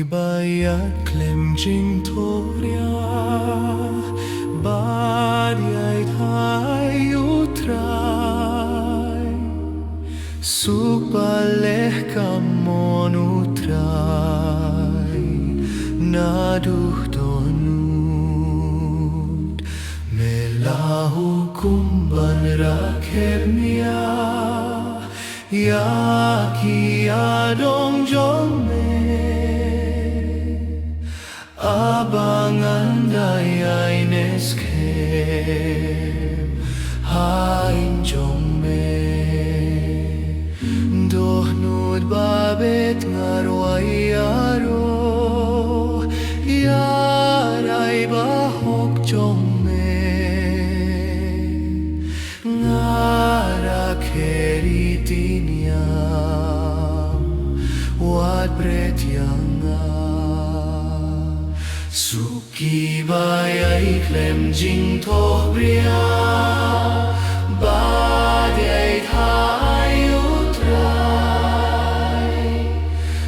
Bayat klem jing toria Badiay thai utrai Supaleh kamon utrai Naduh donud Melahu kumban rakhebnia Yaki adong jome Abangan dayay neskem Hain jome Dohnud babet ngarway aro Yaray bahok jome Ngara keritinyam Wad bret yanga Suki bayay klem jing toh bria Badiay thai utrai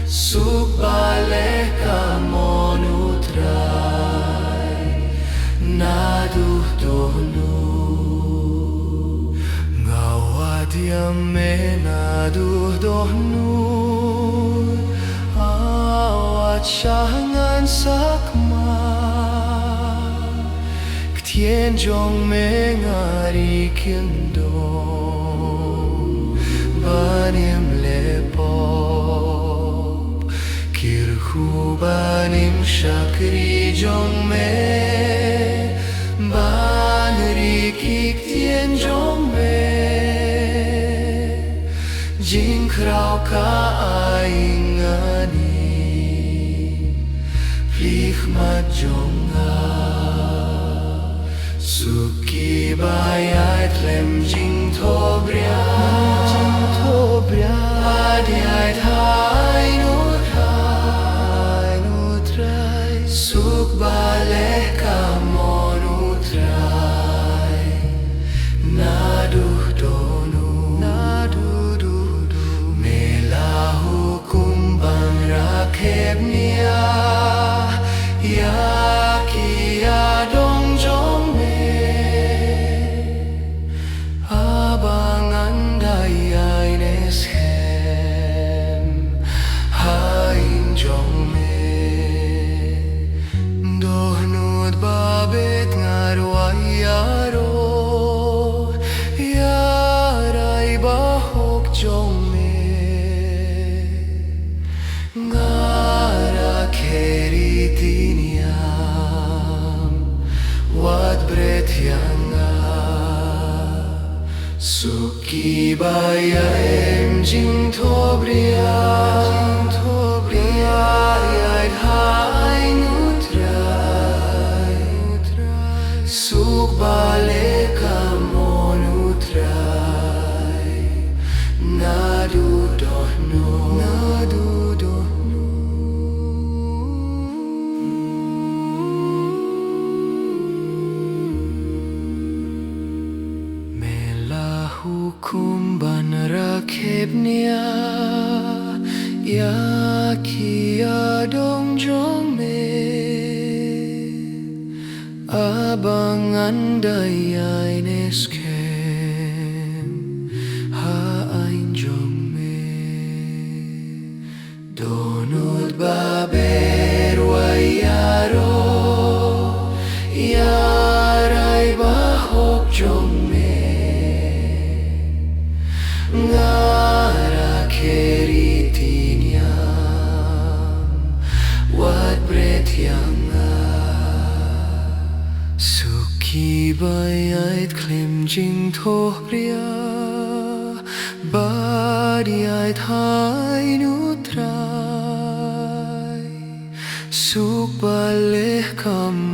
Suk baleh kamon utrai Naduh donu Ngawat yame naduh donu Awat syangan sakma Ktien jong mengari kendong Banim lepop Kirhu banim syakri jong me Banri kik tien jong me Jing krau ka aingani Plich mat jonga Suki bayay klem jing tobria Badiay thai nutrai Suk baleh kamon utrai Naduh donu Melahu kumbang rakhebnia Yaki adong jome Abangan dayay neshem Hain jome Dohnud babet ngarway aro Yaray bahok jome Ngara keritinyam Wad bret yanga Suki bayay jing tobria Badiay thai nutrai Suk baleh kamon utrai Naduh dohnu Kumban rakhebnia Yaki adong jome Abangan dayay neskem Hain jome Donud baber wayaro Yaray bahok jome Ngara keritinyam Wad bret yanga Suki bayay klem jing toh bria Badiay thai nutrai Suk baleh kam